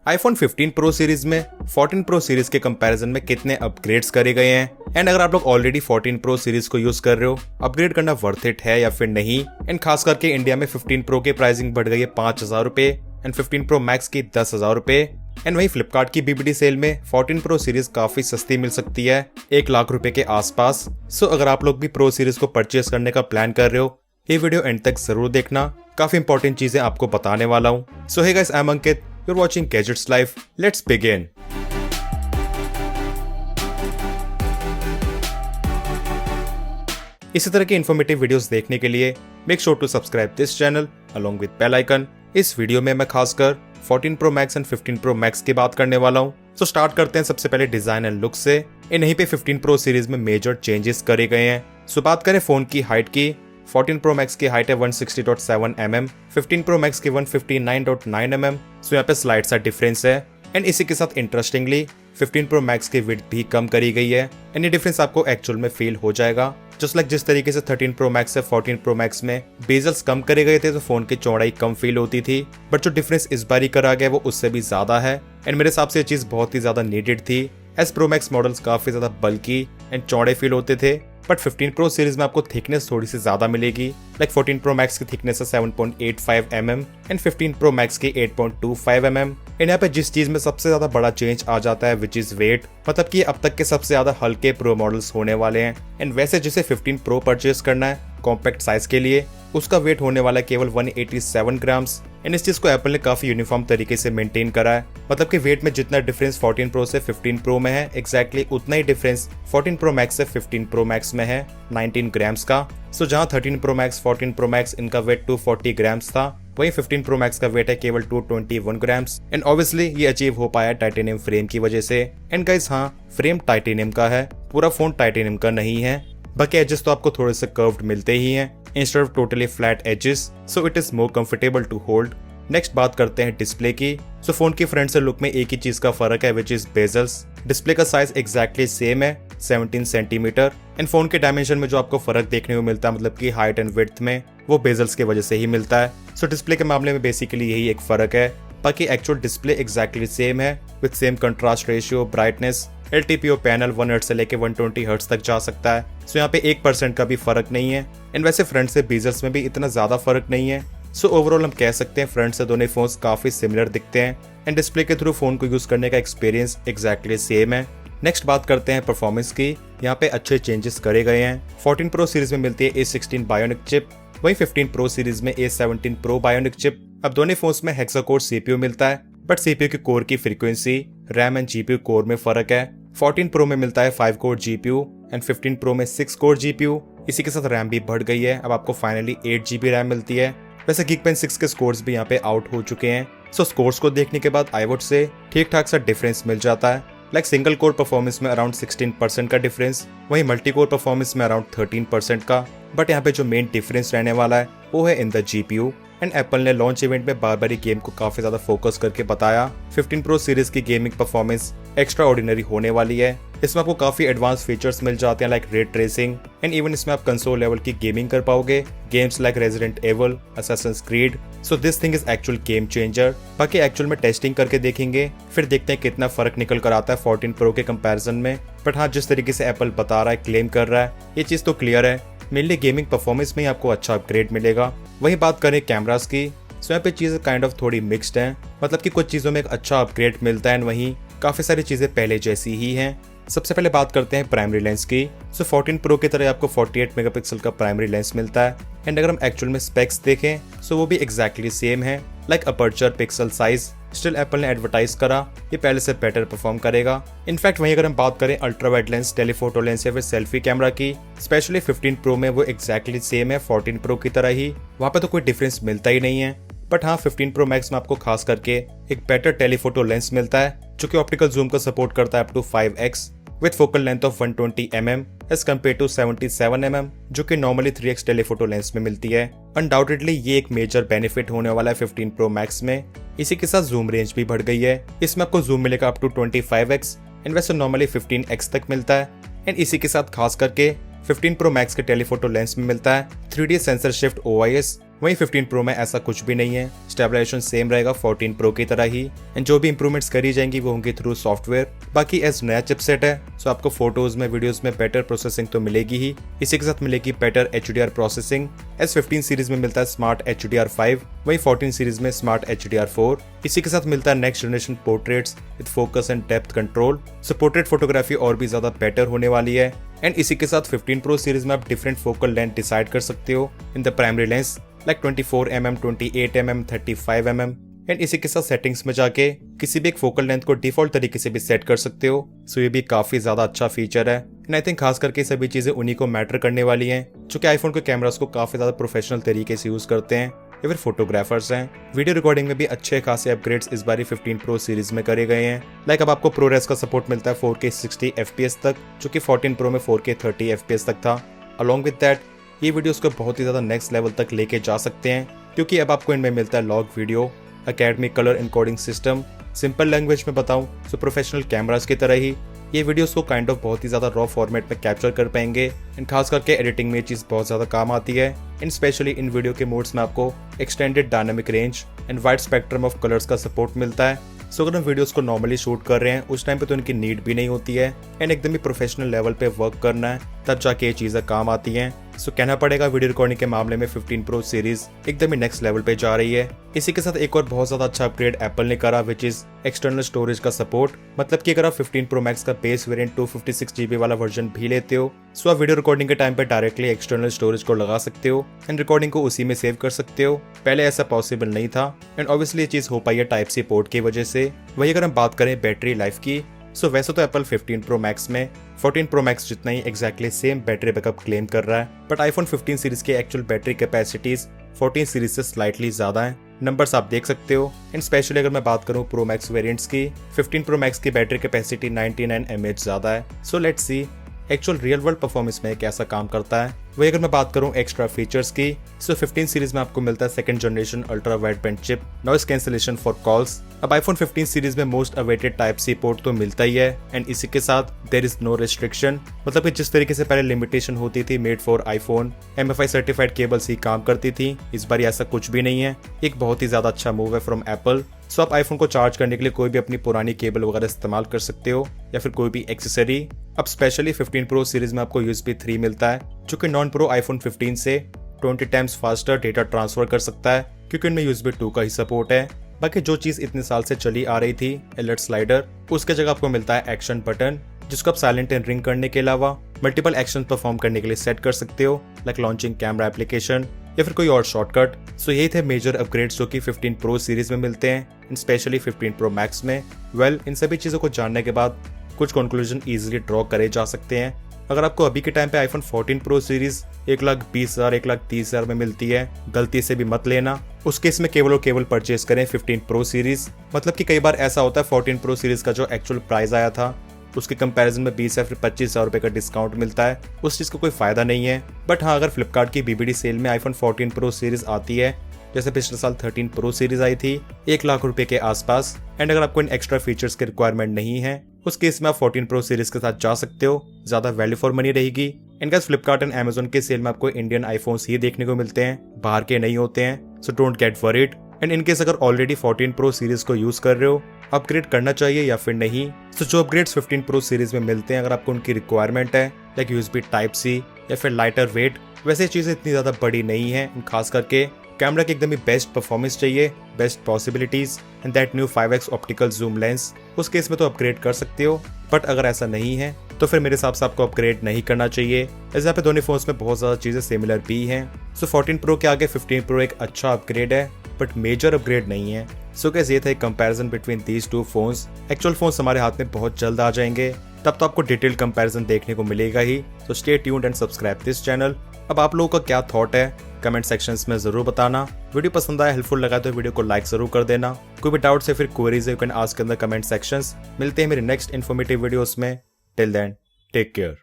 IPhone 15 pro series में 14 pro series के comparison में कितने अपग्रेड्स करे गए हैं, एंड अगर आप लोग ऑलरेडी 14 प्रो सीरीज को यूज कर रहे हो, अपग्रेड करना वर्थ इट है या फिर नहीं। एंड खास करके इंडिया में 15 प्रो की प्राइसिंग बढ़ गई है 5,000 रुपए एंड 15 प्रो मैक्स की 10,000 रुपए। एंड वही फ्लिपकार्ट की बीबीडी सेल में 14 प्रो सीरीज काफी सस्ती मिल सकती है, 1 लाख रुपए के आसपास। सो अगर आप लोग भी प्रो सीरीज को परचेज करने का प्लान कर रहे हो, ये वीडियो एंड तक जरूर देखना, काफी इंपॉर्टेंट चीजें आपको बताने वाला हूँ। So hey guys, I am Ankit, you're watching Gadgets Life. Let's begin. इसी तरह के इन्फॉर्मेटिव वीडियोस देखने के लिए make sure to subscribe this channel along with bell icon. इस वीडियो में मैं खासकर 14 Pro Max and 15 Pro Max की बात करने वाला हूँ। तो स्टार्ट करते हैं सबसे पहले डिजाइन एंड लुक से। इन्हीं पे 15 Pro सीरीज में मेजर चेंजेस करे गए हैं। सो बात करें फोन की हाइट की, 14 Pro Max की हाइट है 160.7 mm, 15 Pro Max की 159.9 mm। सो यहाँ पे स्लाइड सा डिफरेंस है। एंड इसी के साथ इंटरेस्टिंगली 15 Pro Max की विड्थ भी कम करी गई है। एंड ये डिफरेंस आपको एक्चुअल में फील हो जाएगा। जस्ट लाइक जिस तरीके से 13 Pro Max से 14 Pro Max में बेजल्स कम करे गए थे तो फोन की चौड़ाई कम फील होती थी, बट जो डिफरेंस इस बार ही करा गया वो उससे भी ज्यादा है। एंड मेरे हिसाब से ये चीज बहुत ही ज्यादा नीडेड थी, एज Pro Max मॉडल्स काफी ज्यादा बल्की एंड चौड़े फील होते थे। बट 15 Pro सीरीज में आपको थिकनेस थोड़ी सी ज्यादा मिलेगी। लाइक 14 Pro Max की थिकनेस है 7.85 mm एंड 15 Pro Max की 8.25 mm। एंड यहाँ पे जिस चीज में सबसे ज्यादा बड़ा चेंज आ जाता है विच इज वेट, मतलब कि अब तक के सबसे ज्यादा हल्के प्रो मॉडल्स होने वाले हैं। एंड वैसे जिसे 15 Pro परचेज करना है कॉम्पैक्ट साइज के लिए, उसका वेट होने वाला है केवल 187 ग्राम्स। एंड इस चीज को एप्पल ने काफी यूनिफॉर्म तरीके से मेंटेन करा है, मतलब कि वेट में जितना डिफरेंस 14 Pro से 15 Pro में है, एग्जैक्टली उतना ही डिफरेंस 14 Pro Max से 15 Pro Max में है, 19 ग्राम्स का। सो जहां 13 Pro Max 14 Pro Max इनका वेट 240 ग्राम्स था, वहीं 15 Pro Max का वेट है केवल 221 ग्राम्स। एंड ऑब्वियसली ये अचीव हो पाया टाइटेनियम फ्रेम की वजह से। एंड गाइस हाँ, फ्रेम टाइटेनियम का है, पूरा फोन टाइटेनियम का नहीं है। बाकी एजेस तो आपको थोड़े से कर्व्ड मिलते ही हैं instead of totally flat edges, so it is more comfortable to hold. Next बात करते हैं डिस्प्ले की। सो फोन की फ्रंट से लुक में एक ही चीज का फर्क है विच इज बेजल्स। डिस्प्ले का साइज एग्जैक्टली सेम है 17 सेंटीमीटर। एंड फोन के डायमेंशन में जो आपको फर्क देखने को मिलता है, मतलब कि हाइट एंड विड्थ में, वो बेजल्स की वजह से ही मिलता है। सो डिस्प्ले के मामले में बेसिकली यही एक फर्क है, बाकी एक्चुअल डिस्प्ले एग्जैक्टली सेम है with same contrast ratio, brightness. LTPO panel 1 hertz से लेके 120 हर्ट्ज तक जा सकता है। सो यहाँ पे 1% का भी फर्क नहीं है। एंड वैसे फ्रंट से बेजल्स में भी इतना ज्यादा फर्क नहीं है। सो ओवरऑल हम कह सकते हैं फ्रंट से दोनों फोन्स काफी सिमिलर दिखते हैं एंड डिस्प्ले के थ्रू फोन को यूज करने का एक्सपीरियंस एग्जैक्टली सेम है। नेक्स्ट बात करते हैं परफॉर्मेंस की। यहाँ पे अच्छे चेंजेस करे गए हैं। 14 Pro सीरीज में मिलती है A16 बायोनिक चिप, वहीं 15 Pro सीरीज में A17 Pro बायोनिक चिप। अब दोनों फोन्स में हेक्सा-कोर CPU मिलता है, बट CPU के कोर की frequency, RAM and GPU core में फर्क है। 14 Pro में मिलता है 5 कोर GPU एंड 15 Pro में 6 कोर GPU। इसी के साथ रैम भी बढ़ गई है, अब आपको फाइनली 8 GB रैम मिलती है। वैसे Geekbench 6 के स्कोर्स भी यहाँ पे आउट हो चुके हैं। सो स्कोर्स को देखने के बाद आई वुड से ठीक ठाक सा डिफरेंस मिल जाता है। लाइक सिंगल कोर परफॉर्मेंस में अराउंड 16% का डिफरेंस, वहीं मल्टी कोर परफॉर्मेंस में अराउंड 13% का। बट यहाँ पे जो मेन डिफरेंस रहने वाला है वो है in the GPU। And Apple ने लॉन्च इवेंट में बार बार गेम को काफी ज्यादा फोकस करके बताया 15 Pro सीरीज की गेमिंग परफॉर्मेंस एक्स्ट्रा ऑर्डिनरी होने वाली है। इसमें आपको काफी एडवांस फीचर्स मिल जाते हैं like ray tracing, and even इसमें आप कंसोल लेवल की गेमिंग कर पाओगे, games like Resident Evil, Assassin's Creed. So this thing is actual game changer. बाकी एक्चुअल में टेस्टिंग करके देखेंगे, फिर देखते हैं कितना फर्क निकल कर आता है 14 Pro के कंपैरिजन में। बट हाँ, जिस तरीके से एप्पल बता रहा है, क्लेम कर रहा है, ये चीज तो क्लियर है, मेनली गेमिंग परफॉर्मेंस में ही आपको अच्छा अपग्रेड मिलेगा। वहीं बात करें कैमरास की, सो यहाँ पे चीजें काइंड ऑफ थोड़ी मिक्स्ड हैं, मतलब कि कुछ चीजों में एक अच्छा अपग्रेड मिलता है एंड वहीं काफी सारी चीजें पहले जैसी ही हैं। सबसे पहले बात करते हैं प्राइमरी लेंस की। सो 14 Pro की तरह आपको 48 मेगापिक्सल का प्राइमरी लेंस मिलता है। एंड अगर हम एक्चुअल में स्पेक्स देखें सो वो भी एग्जैक्टली सेम है। Like aperture, pixel size, still Apple ने एडवर्टाइज करा ये पहले से बेटर परफॉर्म करेगा। इनफैक्ट वहीं अगर हम बात करें ultra wide lens, telephoto lens या फिर सेल्फी कैमरा की, स्पेशली 15 Pro में वो एग्जैक्टली सेम है 14 Pro की तरह ही, वहाँ पे तो कोई डिफरेंस मिलता ही नहीं है। बट हाँ, 15 Pro Max में आपको खास करके एक बेटर टेलीफोटो लेंस मिलता है जो कि ऑप्टिकल जूम को सपोर्ट करता है up to 5x with focal length of 120 mm as compare to 77 mm जो कि नॉर्मली 3x टेलीफोटो लेंस में मिलती है। अनडाउटेडली ये एक मेजर बेनिफिट होने वाला है 15 Pro Max में। इसी के साथ जूम रेंज भी बढ़ गई है, इसमें आपको जूम मिलेगा अप टू 25x एंड वैसे नॉर्मली 15x तक मिलता है। एंड इसी के साथ खास करके 15 Pro Max के टेलीफोटो लेंस में मिलता है 3D सेंसर शिफ्ट OIS। वहीं 15 Pro में ऐसा कुछ भी नहीं है, स्टेबलाइजेशन सेम रहेगा 14 Pro की तरह ही, एंड जो भी इंप्रूवमेंट्स करी जाएंगी वो होंगी थ्रू सॉफ्टवेयर। बाकी एज नया चिपसेट है सो आपको फोटोज में वीडियोस में बेटर प्रोसेसिंग तो मिलेगी ही, इसी के साथ मिलेगी better HDR processing. S15 series में मिलता है स्मार्ट HDR5, वहीं 14 सीरीज में स्मार्ट HDR4। इसी के साथ मिलता है next generation portraits with focus and depth control, so portrait photography और भी ज्यादा बेटर होने वाली है। एंड इसी के साथ 15 Pro सीरीज में आप डिफरेंट फोकल लेंथ डिसाइड कर सकते हो in the primary lens like 24mm, 28mm, 35mm। And इसी के साथ सेटिंग्स में जाके किसी भी एक फोकल लेंथ को डिफॉल्ट तरीके से भी सेट कर सकते हो, सो ये भी काफी ज्यादा अच्छा फीचर है। एंड आई थिंक खास करके सभी चीजें उन्हीं को मैटर करने वाली हैं जो कि आईफोन के कैमरास को काफी ज्यादा प्रोफेशनल तरीके से यूज करते हैं या फिर फोटोग्राफर्स हैं। वीडियो रिकॉर्डिंग में भी अच्छे खासे अपग्रेड्स इस बारी 15 Pro सीरीज में करे गए हैं। लाइक अब आपको ProRes का सपोर्ट मिलता है 4K 60 FPS तक, जो कि 14 Pro में 4K 30 FPS तक था। अलॉन्ग विद दैट ये वीडियोस को बहुत ही ज्यादा नेक्स्ट लेवल तक लेके जा सकते हैं, क्योंकि अब आपको इनमें मिलता है log video, academic colour encoding system. Simple language में बताऊं तो प्रोफेशनल कैमरास की तरह ही ये वीडियोस को काइंड ऑफ बहुत ही ज्यादा रॉ फॉर्मेट में कैप्चर कर पाएंगे। एंड खास करके एडिटिंग में ये चीज बहुत ज्यादा काम आती है। एंड स्पेशली इन वीडियो के मोड्स में आपको extended dynamic range and wide spectrum of colours का सपोर्ट मिलता है। सो अगर हम वीडियोस को नॉर्मली शूट कर रहे हैं उस टाइम पे तो इनकी नीड भी नहीं होती है, एंड एकदम ही प्रोफेशनल लेवल पे वर्क करना है तब जाके ये चीजें काम आती हैं। सो कहना पड़ेगा वीडियो रिकॉर्डिंग के मामले में 15 Pro सीरीज एकदम ही नेक्स्ट लेवल पे जा रही है। इसी के साथ एक और बहुत ज्यादा अच्छा अपग्रेड एप्पल ने करा, विच इज एक्सटर्नल स्टोरेज का सपोर्ट। मतलब कि अगर आप 15 Pro Max का बेस वेरिएंट 256 GB वाला वर्जन भी लेते हो सो आप वीडियो रिकॉर्डिंग के टाइम पे डायरेक्टली एक्सटर्नल स्टोरेज को लगा सकते हो एंड रिकॉर्डिंग को उसी में सेव कर सकते हो। पहले ऐसा पॉसिबल नहीं था, एंड ऑब्वियसली ये चीज हो पाई है Type-C पोर्ट की वजह से। वही अगर हम बात करें बैटरी लाइफ की, सो वैसे तो एप्पल 15 Pro Max में 14 Pro Max जितना ही exactly same battery backup claim कर रहा है, बट आईफोन 15 सीरीज के एक्चुअल बैटरी कैपेसिटीज 14 सीरीज से स्लाइटली ज्यादा है। नंबर्स आप देख सकते हो। एंड स्पेशली अगर मैं बात करूं Pro Max वेरिएंट्स की, 15 Pro Max की बैटरी कैपेसिटी 99 mAh ज्यादा है। So let's see actual real world performance में कैसा काम करता है। वही अगर मैं बात करूं एक्स्ट्रा फीचर्स की, सो 15 सीरीज में आपको मिलता है second generation ultra wide band chip, noise cancellation for calls. अब आईफोन 15 सीरीज में मोस्ट अवेटेड Type-C पोर्ट तो मिलता ही है, एंड इसी के साथ देयर इज नो रिस्ट्रिक्शन। मतलब कि जिस तरीके से पहले लिमिटेशन होती थी made for iPhone, MFI certified cables ही काम करती थी, इस बार ऐसा कुछ भी नहीं है। एक बहुत ही ज्यादा अच्छा मूव है फ्रॉम एप्पल। सो आप आईफोन को चार्ज करने के लिए कोई भी अपनी पुरानी केबल वगैरह इस्तेमाल कर सकते हो या फिर कोई भी एक्सेसरी। अब स्पेशली 15 Pro सीरीज में आपको USB 3 मिलता है, जो कि नॉन प्रो आईफोन 15 से 20 टाइम्स फास्टर डेटा ट्रांसफर कर सकता है, क्योंकि इनमें USB 2 का ही सपोर्ट है। बाकी जो चीज इतने साल से चली आ रही थी अलर्ट स्लाइडर, उसके जगह आपको मिलता है एक्शन बटन, जिसको आप साइलेंट एंड रिंग करने के अलावा मल्टीपल एक्शन परफॉर्म करने के लिए सेट कर सकते हो, लाइक लॉन्चिंग कैमरा एप्लीकेशन या फिर कोई और शॉर्टकट। सो यही थे मेजर अपग्रेड्स जो कि 15 Pro सीरीज में मिलते हैं, एंड स्पेशली 15 Pro Max में। इन सभी चीजों को जानने के बाद कुछ कंक्लूजन इजीली ड्रॉ करे जा सकते हैं। अगर आपको अभी के टाइम पे आईफोन 14 Pro सीरीज 1,20,000 1,30,000 में मिलती है, गलती से भी मत लेना। उस केस में केवल और केवल परचेज करें 15 Pro सीरीज। मतलब कि कई बार ऐसा होता है 14 Pro सीरीज का जो एक्चुअल प्राइस आया था उसके कंपैरिजन में 20 या फिर 25,000 रुपए का डिस्काउंट मिलता है, उस चीज का कोई फायदा नहीं है। बट हाँ, अगर फ्लिपकार्ट की BBD सेल में आईफोन 14 Pro सीरीज आती है, जैसे पिछले साल 13 Pro सीरीज आई थी 1 लाख रुपए के आसपास, एंड अगर आपको इन एक्स्ट्रा फीचर्स की रिक्वायरमेंट नहीं है उस केस में आप 14 Pro सीरीज के साथ जा सकते हो, ज्यादा वैल्यू फॉर मनी रहेगी। And guys Flipkart and Amazon के सेल में आपको इंडियन आईफोन्स ही देखने को मिलते हैं, बाहर के नहीं होते हैं, so don't get worried. And in case अगर ऑलरेडी 14 Pro सीरीज को यूज कर रहे हो, अपग्रेड करना चाहिए या फिर नहीं। सो जो अपग्रेड्स 15 Pro सीरीज में मिलते हैं, अगर आपको उनकी रिक्वायरमेंट है लाइक USB Type-C या फिर लाइटर वेट, वैसे चीजें इतनी ज्यादा बड़ी नहीं है। खास करके कैमरा की एकदम ही बेस्ट परफॉर्मेंस चाहिए, best possibilities and that new 5x optical zoom lens, उस केस में तो अपग्रेड कर सकते हो। बट अगर ऐसा नहीं है तो फिर मेरे हिसाब से आपको अपग्रेड नहीं करना चाहिए, ऐसे यहाँ पे दोनों फोन्स में बहुत ज्यादा चीजें सिमिलर भी हैं। सो 14 Pro के आगे 15 Pro एक अच्छा अपग्रेड है, बट मेजर अपग्रेड नहीं है। सो गाइस ये था एक comparison between these two phones. Actual phones हमारे हाथ में बहुत जल्द आ जाएंगे, तब तो आपको डिटेल कंपैरिजन देखने को मिलेगा ही। So stay tuned and subscribe this channel. अब आप लोगों का क्या थॉट है कमेंट सेक्शंस में जरूर बताना। वीडियो पसंद आया, हेल्पफुल लगा तो वीडियो को लाइक जरूर कर देना। कोई भी डाउट्स या फिर क्वेरीज है you can ask in the comment sections. मिलते हैं मेरे नेक्स्ट इन्फॉर्मेटिव वीडियोस में। Till then take care.